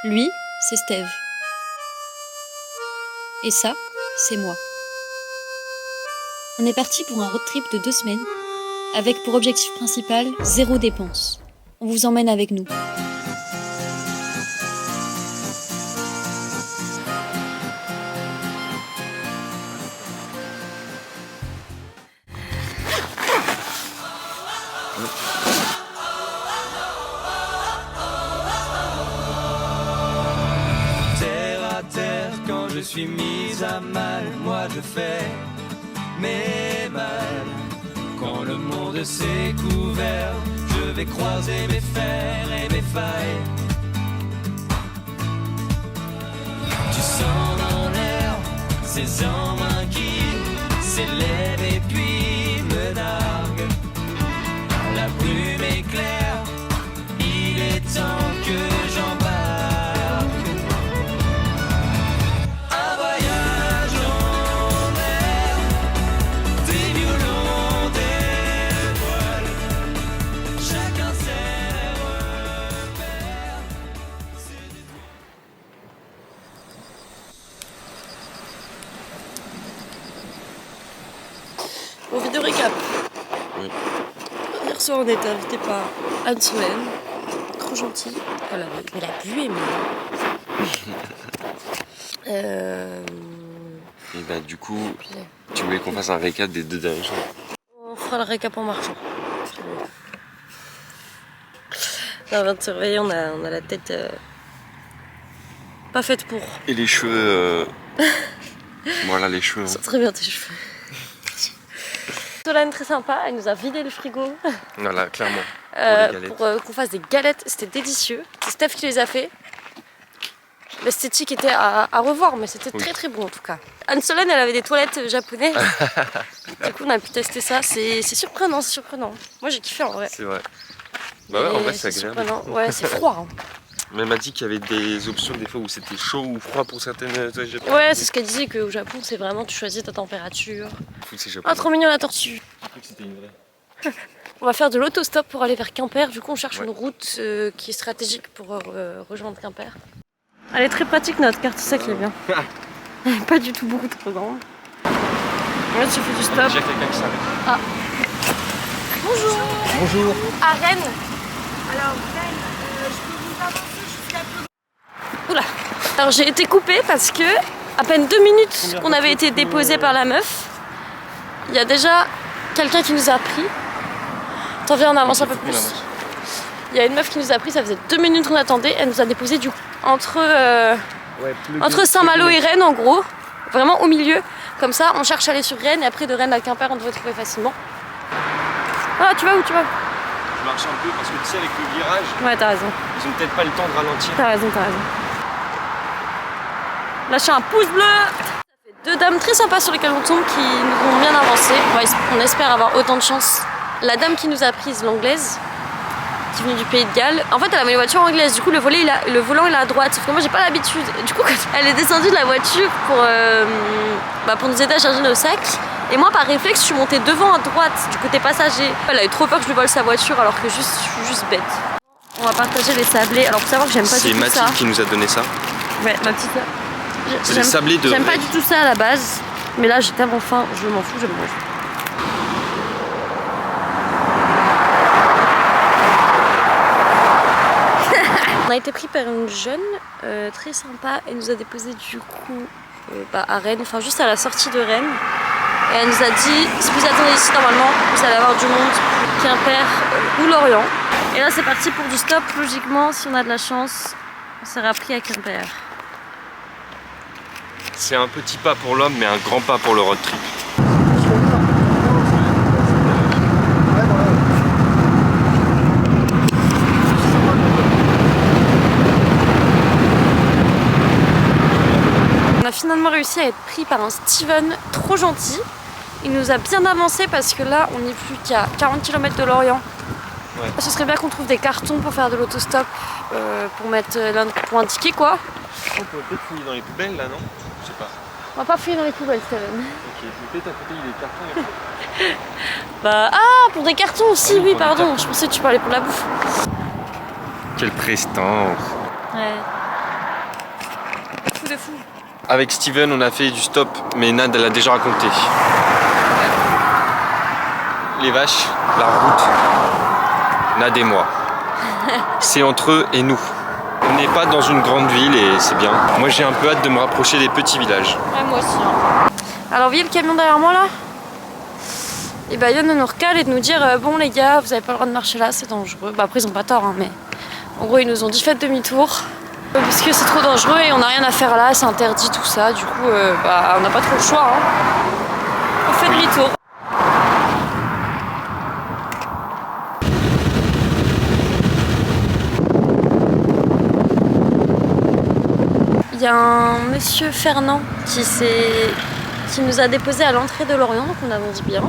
Lui, c'est Steve. Et ça, c'est moi. On est parti pour un road trip de 2 semaines, avec pour objectif principal 0 dépense. On vous emmène avec nous. Terre à terre, quand je suis mise à mal, moi je fais mes mal. Quand le monde s'est couvert, je vais croiser mes fers et mes failles. Tu sens dans l'air ces mains qui s'élèvent et puis me narguent. La brume est claire, il est temps que j'embarque. Un voyage en mer, des violons, des voiles, chacun ses repères. Bon, vidéo récap. Oui. Hier soir, on était invité par Anne-Solène, trop gentille. Elle a bu aimé. Et bah du coup, tu voulais qu'on fasse un récap des 2 derniers jours. On fera le récap en marchant. Là, on vient de se réveiller, on a la tête pas faite pour. Et les cheveux, voilà les cheveux. C'est très bien tes cheveux. Solène très sympa, elle nous a vidé le frigo Voilà, clairement. Pour pour qu'on fasse des galettes, c'était délicieux. C'est Steph qui les a fait. L'esthétique était à revoir, mais c'était très très bon en tout cas. Anne-Solène, elle avait des toilettes japonaises. Du coup, on a pu tester ça. C'est surprenant, c'est surprenant. Moi, j'ai kiffé en vrai. C'est vrai. Bah ouais, en vrai c'est agréable. surprenant. Ouais, c'est froid. Hein. Mais elle m'a dit qu'il y avait des options des fois où c'était chaud ou froid pour certaines toilettes japonaises. Ouais, c'est ce qu'elle disait qu'au Japon, c'est vraiment tu choisis ta température. Faut que c'est Ah, japonais. trop mignon la tortue. J'ai cru que c'était une vraie. On va faire de l'autostop pour aller vers Quimper. Du coup, on cherche Ouais. une route qui est stratégique pour rejoindre Quimper. Elle est très pratique notre carte, c'est ça qui est bien. Pas du tout beaucoup trop grande. Là, tu fais du stop. Déjà quelqu'un qui s'arrête. Bonjour. Bonjour. À Rennes. Alors, Rennes, je peux vous avancer jusqu'à peu. Oula. Alors, j'ai été coupée parce que, à peine 2 minutes qu'on avait été déposé par la meuf, il y a déjà quelqu'un qui nous a pris. T'en viens, on avance un peu plus. Il y a une meuf qui nous a pris, ça faisait 2 minutes qu'on attendait. Elle nous a déposé du coup entre Saint-Malo et Rennes en gros, vraiment au milieu. Comme ça, on cherche à aller sur Rennes et après de Rennes à Quimper, on devrait trouver facilement. Ah, tu vas où tu vas? Je marche un peu parce que tu sais avec le virage, Ouais, t'as raison. ils ont peut-être pas le temps de ralentir. T'as raison, t'as raison. Lâchez un pouce bleu. Ça fait 2 dames très sympas sur lesquelles on tombe qui nous ont bien avancé. On espère avoir autant de chance. La dame qui nous a prise, l'anglaise, qui venait du Pays de Galles, en fait elle avait une voiture anglaise, du coup le volant il est à droite, sauf que moi j'ai pas l'habitude. Du coup quand elle est descendue de la voiture pour nous aider à charger nos sacs, et moi par réflexe je suis montée devant à droite du côté passager. Elle a eu trop peur que je lui vole sa voiture alors que je suis juste bête. On va partager les sablés, alors faut savoir que j'aime pas du tout ça. C'est Mathilde qui nous a donné ça. Ouais, ma petite sœur. C'est des sablés de J'aime pas Rennes. du tout ça à la base, mais là j'ai tellement faim, je m'en fous, je mange. On a été pris par une jeune très sympa, elle nous a déposé du coup à Rennes, enfin juste à la sortie de Rennes. Et elle nous a dit, si vous attendez ici normalement, vous allez avoir du monde pour Quimper ou Lorient. Et là c'est parti pour du stop, logiquement si on a de la chance, on sera pris à Quimper. C'est un petit pas pour l'homme mais un grand pas pour le road trip. On a finalement réussi à être pris par un Steven trop gentil. Il nous a bien avancé parce que là on n'est plus qu'à 40 km de Lorient. Ouais. Ce serait bien qu'on trouve des cartons pour faire de l'autostop, pour indiquer quoi. On peut peut-être fouiller dans les poubelles là, non? Je sais pas. On va pas fouiller dans les poubelles, Steven. Ok, peut-être à côté il y a des cartons. Bah, ah, pour des cartons aussi, Oui, oui, pour des pardon. cartons. Je pensais que tu parlais pour la bouffe. Quelle prestance. Ouais. fou. Avec Steven, on a fait du stop, mais Nad, elle a déjà raconté. Les vaches, la route, Nad et moi. C'est entre eux et nous. On n'est pas dans une grande ville et c'est bien. Moi, j'ai un peu hâte de me rapprocher des petits villages. Ouais, moi aussi. Hein. Alors, vous voyez le camion derrière moi là? Et bah, Yann nous recale et de nous dire bon, les gars, vous avez pas le droit de marcher là, c'est dangereux. Bah, après, ils ont pas tort, hein, mais en gros, ils nous ont dit faites demi-tour. Parce que c'est trop dangereux et on n'a rien à faire là, c'est interdit tout ça. Du coup, bah, on n'a pas trop le choix. Hein. On fait demi-tour. Il y a un monsieur Fernand qui nous a déposé à l'entrée de Lorient, donc on avance bien.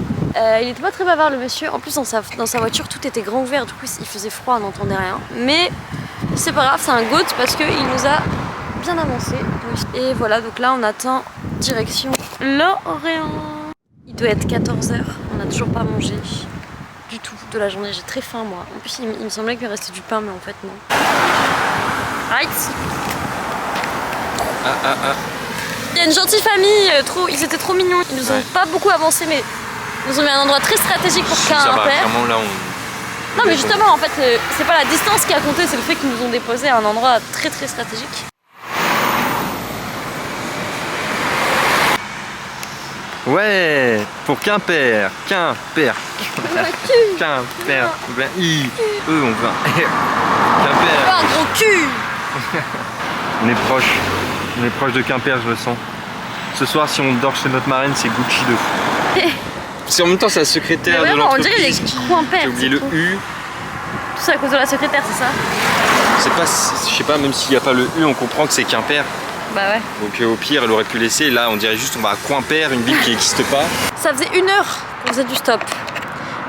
Il était pas très bavard le monsieur, en plus dans sa voiture tout était grand ouvert, du coup il faisait froid, on n'entendait rien. Mais c'est pas grave, c'est un goat parce qu'il nous a bien avancé. Et voilà, donc là on attend direction Lorient. Il doit être 14h, on n'a toujours pas mangé du tout de la journée, j'ai très faim moi. En plus il me semblait qu'il restait du pain mais en fait non. Right. Il y a une gentille famille, ils étaient trop mignons, ils nous ont pas beaucoup avancé mais ils nous ont mis un endroit très stratégique pour Ça va, Quimper. clairement là on... Non mais justement en fait c'est pas la distance qui a compté, c'est le fait qu'ils nous ont déposé à un endroit très très stratégique. Ouais, pour Quimper, Quimper, I, on va. Quimper. Oh, un gros cul. On est proche de Quimper, je le sens. Ce soir, si on dort chez notre marraine, c'est Gucci de fou. C'est en même temps, c'est la secrétaire de on dirait l'entreprise. Quimper. J'ai oublié le U. Tout ça à cause de la secrétaire, c'est ça? C'est pas, je sais pas, même s'il n'y a pas le U, on comprend que c'est Quimper. Bah ouais. Donc au pire, elle aurait pu laisser. Là, on dirait juste on va à Quimper, une ville qui n'existe pas. Ça faisait 1 heure qu'on faisait du stop.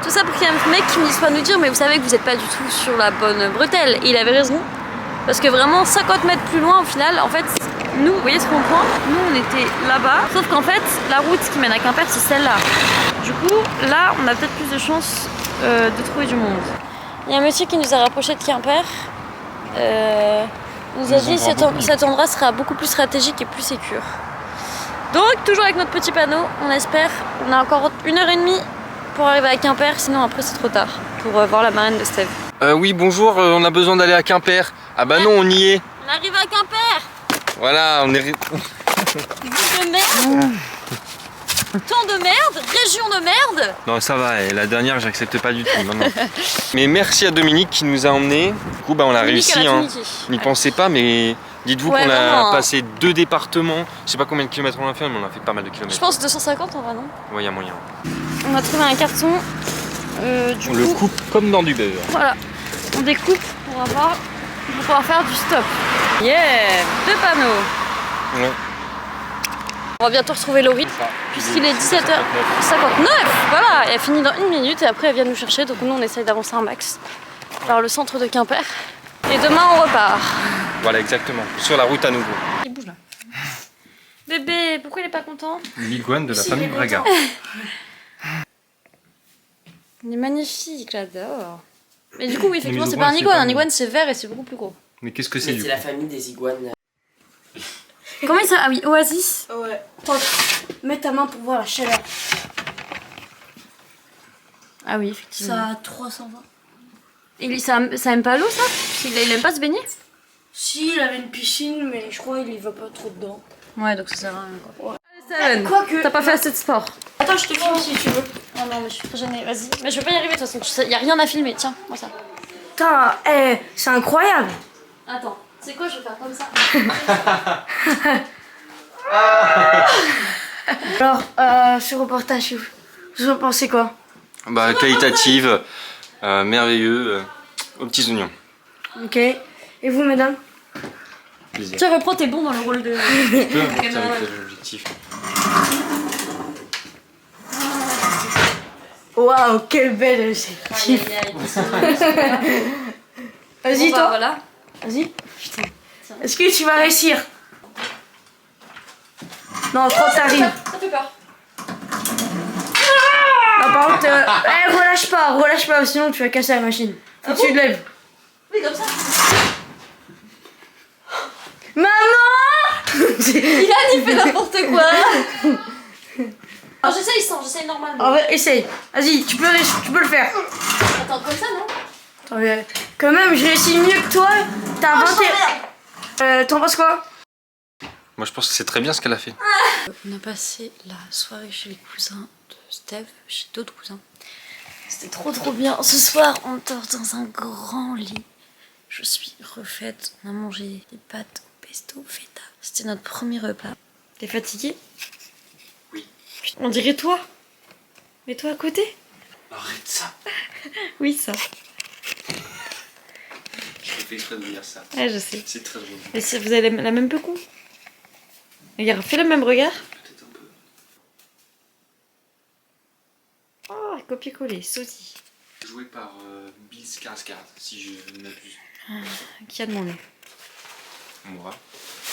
Tout ça pour qu'il y ait un mec qui me dise pas nous dire mais vous savez que vous n'êtes pas du tout sur la bonne bretelle. Et il avait raison. Parce que vraiment 50 mètres plus loin au final, en fait, nous, vous voyez ce qu'on prend? Nous on était là-bas. Sauf qu'en fait, la route qui mène à Quimper, c'est celle-là. Du coup, là, on a peut-être plus de chances de trouver du monde. Il y a un monsieur qui nous a rapproché de Quimper. Il nous a dit cet endroit sera beaucoup plus stratégique et plus sécure. Donc, toujours avec notre petit panneau, on espère. On a encore 1h30 pour arriver à Quimper, sinon après c'est trop tard pour voir la marraine de Steve. Oui, bonjour, on a besoin d'aller à Quimper. Ah bah non, on y est. On arrive à Quimper. Voilà, on est... Ville de merde. Temps de merde, région de merde. Non, ça va, la dernière, j'accepte pas du tout. Non, non. Mais merci à Dominique qui nous a emmenés. Du coup, bah, on a réussi. Hein. N'y pensez pas, mais dites-vous qu'on a passé 2 départements. Je sais pas combien de kilomètres on a fait, mais on a fait pas mal de kilomètres. Je pense 250 en vrai, non? Ouais, y a moyen. On a trouvé un carton. On le coupe comme dans du beurre. Voilà, on découpe pour pouvoir faire du stop. Yeah, 2 panneaux. Ouais. On va bientôt retrouver Laurie, puisqu'il est 17h59. Voilà, elle a fini dans 1 minute et après elle vient nous chercher. Donc nous on essaye d'avancer un max vers le centre de Quimper. Et demain on repart. Voilà, exactement. Sur la route à nouveau. Il bouge là. Bébé, pourquoi il est pas content? L'iguane de la famille Braga. Il est magnifique, j'adore. Mais du coup, oui, effectivement, c'est pas un iguane. Un iguane c'est vert et c'est beaucoup plus gros. Mais qu'est-ce que c'est du coup? C'est la famille des iguanes. Comment il s'appelle? Ah oui, Oasis. Ouais. Mets ta main pour voir la chaleur. Ah oui, effectivement. Ça a 320. Et ça aime pas l'eau, ça? Il aime pas se baigner? Si, il avait une piscine, mais je crois qu'il y va pas trop dedans. Ouais, donc ça sert à rien quoi. Ouais. Seven, Quoique- t'as pas fait assez de sport. Attends, je te filme si tu veux. Oh non, mais je suis très gênée, vas-y. Mais je vais pas y arriver de toute façon, y a rien à filmer, tiens, moi ça. Putain, c'est incroyable. Attends, c'est quoi, je vais faire comme ça. Alors, ce reportage, vous en pensez quoi? Bah, qualitative, merveilleux, aux petits oignons. Ok. Et vous, mesdames? Plaisir. Tiens, reprends, t'es bon dans le rôle de... Tu peux avec l'objectif. Waouh, quelle belle Aïe, objectif. aïe, aïe, qu'est-ce qu'on Vas-y, Bon, bah, toi. voilà. Vas-y. Est-ce que tu vas réussir? Non, quand t'arrives. Ça fait peur. Non, par contre, relâche pas, sinon tu vas casser la machine. Faut que tu te lèves. Oui, comme ça. Maman. il fait n'importe quoi. Alors j'essaye normalement. En vrai, essaye. Vas-y, tu peux le faire. Attends, comme ça, non? Attends, mais quand même, je réussis mieux que toi. T'as 21. T'en penses quoi? Moi je pense que c'est très bien ce qu'elle a fait. On a passé la soirée chez les cousins de Steph, chez d'autres cousins. C'était trop bien. Ce soir, on dort dans un grand lit. Je suis refaite. On a mangé des pâtes au pesto feta. C'était notre premier repas. T'es fatiguée? Oui. On dirait toi. Mais toi à côté? Arrête ça. Oui, ça. Je fais exprès de dire ça. Ouais, je sais. C'est très drôle. Mais si vous avez la même peau. Regarde, fais le même regard. Peut-être un peu. Oh, copier-coller, sosie. Joué par Bill Skarsgård, si je ne m'abuse. Qui a demandé? Moi.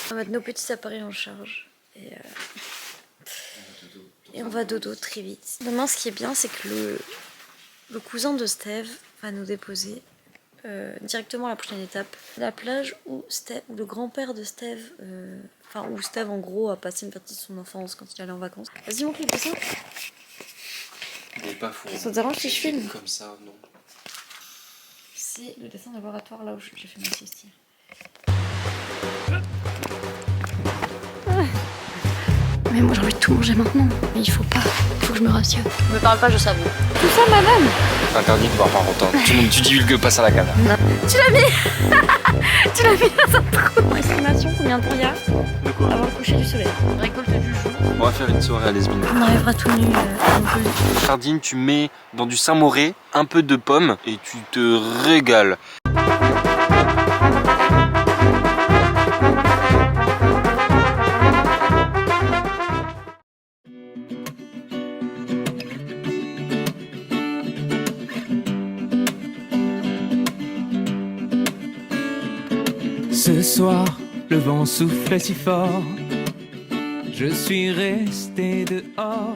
On va mettre nos petits appareils en charge. Et on va dodo très vite. Demain, ce qui est bien, c'est que le cousin de Steve va nous déposer directement à la prochaine étape. La plage où le grand-père de Steve, où Steve en gros a passé une partie de son enfance quand il allait en vacances. Vas-y, montre le dessin. Il est pas fou. Ça te dérange si je filme? Comme ça, non. C'est le dessin de laboratoire là où j'ai fait ma sieste. Mais moi j'ai envie de tout manger maintenant. Mais il faut pas. Il faut que je me rationne. Me parle pas, je savoure. Tout ça, madame? C'est interdit de voir par entendre. Tu divulgues pas ça à la caméra. Non. Tu l'as mis Tu l'as mis dans un trou. Estimation, combien de temps il y a? De quoi? Avant le coucher du soleil. Récolte du jour. On va faire une soirée à Lesbine. On arrivera tout nu à Montpellier. Sardine, tu mets dans du Saint-Mauré un peu de pommes et tu te régales. Ce soir, le vent soufflait si fort, je suis resté dehors.